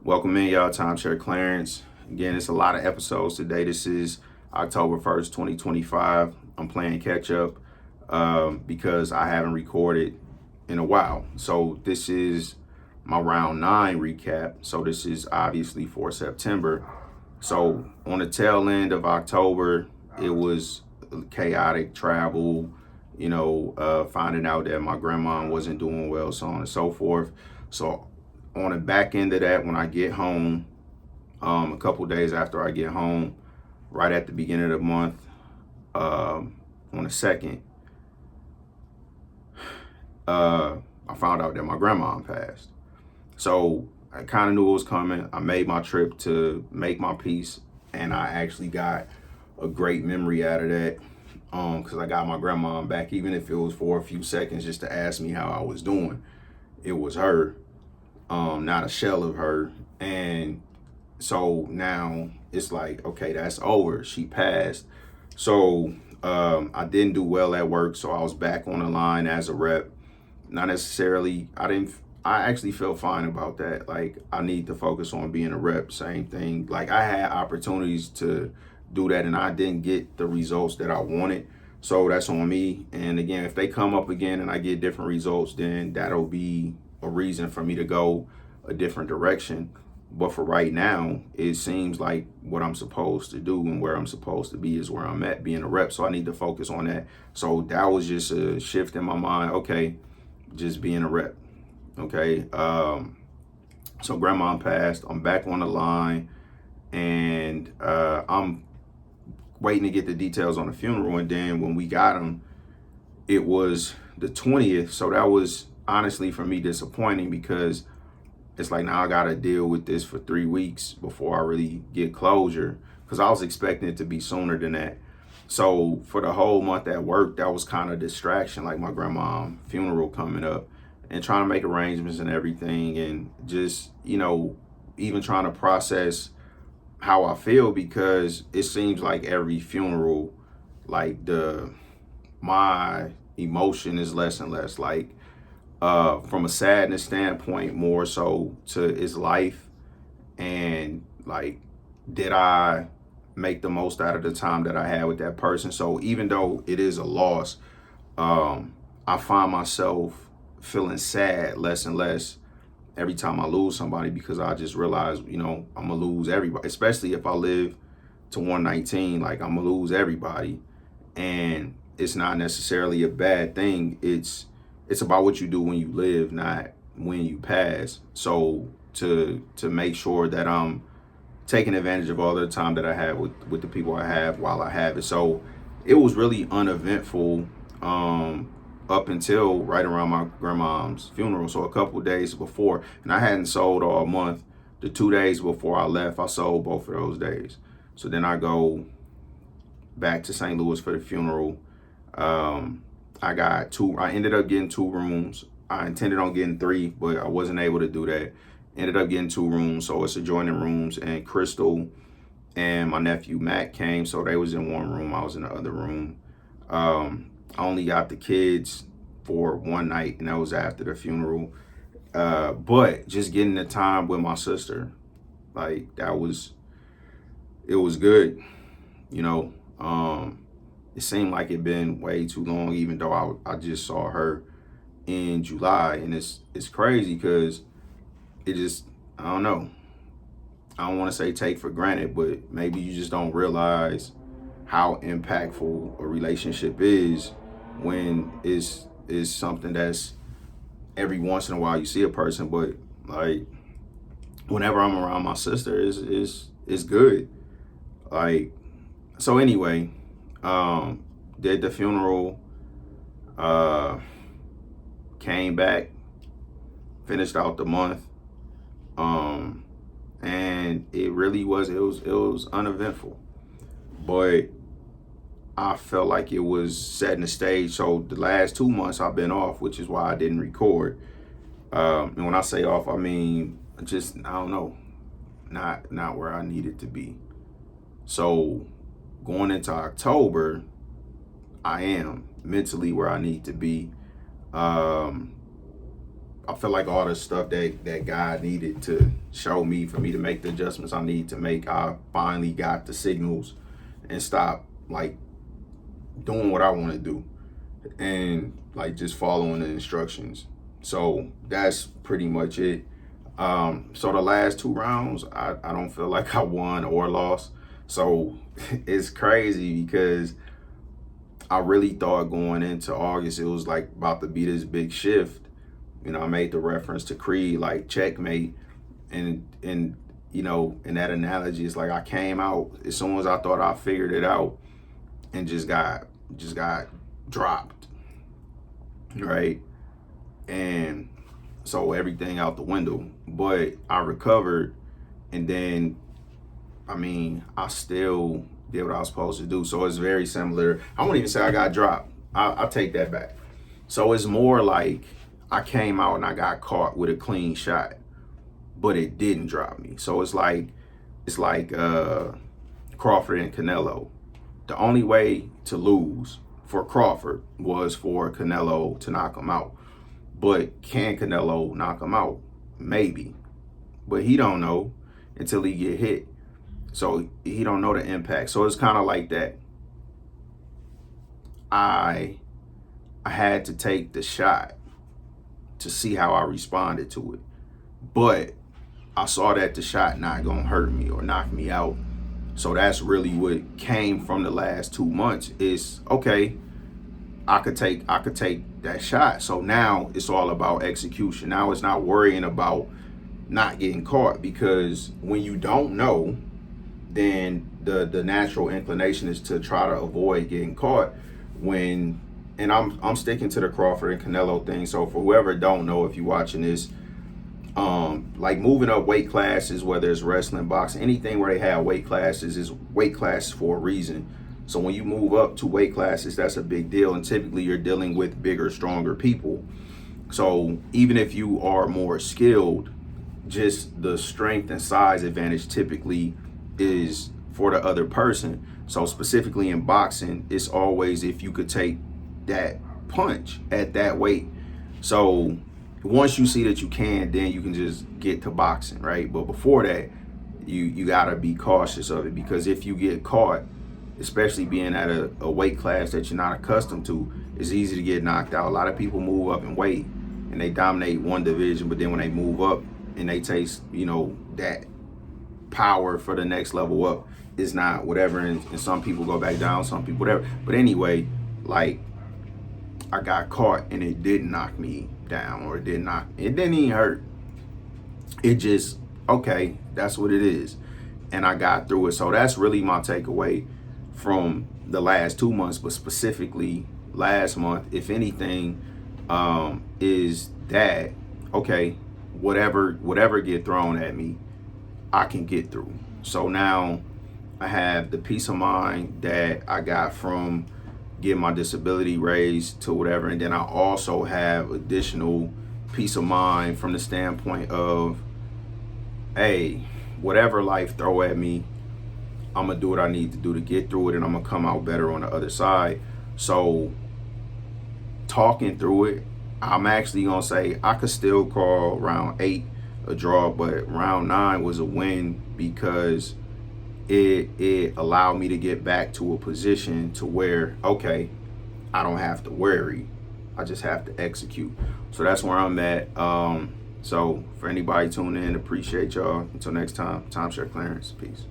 Welcome in, y'all. Timeshare Clarence. Again, it's a lot of episodes today. This is October 1st, 2025. I'm playing catch up because I haven't recorded in a while. So this is my round 9 recap. So this is obviously for September. So on the tail end of October, it was chaotic travel, finding out that my grandma wasn't doing well, so on and so forth. So on the back end of that, when I get home, a couple days after I get home, right at the beginning of the month, on the second, I found out that my grandma passed. So I kind of knew it was coming. I made my trip to make my peace, and I actually got a great memory out of that because I got my grandma back, even if it was for a few seconds, just to ask me how I was doing. It was her, not a shell of her. And so now it's like, okay, that's over. She passed. So I didn't do well at work, so I was back on the line as a rep. Not necessarily, I actually felt fine about that. Like, I need to focus on being a rep. Same thing. Like, I had opportunities to do that and I didn't get the results that I wanted. So that's on me. And again, if they come up again and I get different results, then that'll be a reason for me to go a different direction. But for right now, it seems like what I'm supposed to do and where I'm supposed to be is where I'm at, being a rep. So I need to focus on that. So that was just a shift in my mind. Okay, just being a rep. Okay. So grandma passed. I'm back on the line, and I'm waiting to get the details on the funeral. And then when we got them, it was the 20th. So that was honestly for me disappointing because it's like now I got to deal with this for 3 weeks before I really get closure, because I was expecting it to be sooner than that. So for the whole month at work, that was kind of distraction, like my grandma's funeral coming up and trying to make arrangements and everything, and just, even trying to process how I feel, because it seems like every funeral, like my emotion is less and less. Like, from a sadness standpoint, more so to its life, and like, did I make the most out of the time that I had with that person? So even though it is a loss, I find myself feeling sad less and less every time I lose somebody, because I just realize, I'm gonna lose everybody, especially if I live to 119. Like, I'm gonna lose everybody, and it's not necessarily a bad thing. It's about what you do when you live, not when you pass. So to make sure that I'm taking advantage of all the time that I have with the people I have while I have it. So it was really uneventful up until right around my grandma's funeral. So a couple of days before, and I hadn't sold all month. The 2 days before I left, I sold both of those days. So then I go back to St. Louis for the funeral. I ended up getting 2 rooms. I intended on getting 3, but I wasn't able to do that. Ended up getting 2 rooms, so it's adjoining rooms. And Crystal and my nephew Matt came, so they was in one room. I was in the other room. I only got the kids for one night, and that was after the funeral. But just getting the time with my sister, like, it was good, you know. It seemed like it'd been way too long, even though I just saw her in July, and it's crazy because it just, I don't know. I don't want to say take for granted, but maybe you just don't realize how impactful a relationship is when it's something that's every once in a while you see a person. But like, whenever I'm around my sister, is good. Like, so anyway, did the funeral, came back, finished out the month, and it really was uneventful, but I felt like it was setting the stage. So the last 2 months I've been off, which is why I didn't record. And when I say off, I mean just, I don't know, not where I needed to be. So going into October, I am mentally where I need to be. I feel like all the stuff that God needed to show me for me to make the adjustments I need to make, I finally got the signals and stopped like doing what I want to do and like just following the instructions. So that's pretty much it. So the last 2 rounds, I don't feel like I won or lost. So it's crazy because I really thought going into August, it was like about to be this big shift. You know, I made the reference to Creed, like checkmate. And you know, in that analogy, it's like I came out as soon as I thought I figured it out and just got dropped. Right. And so everything out the window. But I recovered, and then I mean, I still did what I was supposed to do. So it's very similar. I won't even say I got dropped. I'll take that back. So it's more like I came out and I got caught with a clean shot, but it didn't drop me. So it's like Crawford and Canelo. The only way to lose for Crawford was for Canelo to knock him out. But can Canelo knock him out? Maybe. But he don't know until he get hit. So he don't know the impact. So it's kind of like that. I had to take the shot to see how I responded to it. But I saw that the shot not gonna hurt me or knock me out. So that's really what came from the last 2 months is, okay, I could take that shot. So now it's all about execution. Now it's not worrying about not getting caught, because when you don't know, then the natural inclination is to try to avoid getting caught. And I'm sticking to the Crawford and Canelo thing. So for whoever don't know, if you're watching this, like moving up weight classes, whether it's wrestling, boxing, anything where they have weight classes, is weight classes for a reason. So when you move up to weight classes, that's a big deal. And typically you're dealing with bigger, stronger people. So even if you are more skilled, just the strength and size advantage typically is for the other person. So specifically in boxing, it's always if you could take that punch at that weight. So once you see that you can, then you can just get to boxing, right? But before that, you gotta be cautious of it, because if you get caught, especially being at a weight class that you're not accustomed to, it's easy to get knocked out. A lot of people move up in weight and they dominate one division, but then when they move up and they taste, you know, that power for the next level up, is not whatever. And some people go back down, some people whatever. But anyway, like I got caught and it didn't knock me down, or it didn't even hurt. It just, okay, that's what it is. And I got through it. So that's really my takeaway from the last 2 months, but specifically last month, if anything, is that, okay, whatever get thrown at me, I can get through. So now I have the peace of mind that I got from getting my disability raised to whatever. And then I also have additional peace of mind from the standpoint of, hey, whatever life throw at me, I'm gonna do what I need to do to get through it, and I'm gonna come out better on the other side. So talking through it, I'm actually gonna say I could still call round 8 a draw, but round 9 was a win, because it allowed me to get back to a position to where, okay, I don't have to worry, I just have to execute. So that's where I'm at. So for anybody tuning in, appreciate y'all. Until next time, Timeshare Clarence, peace.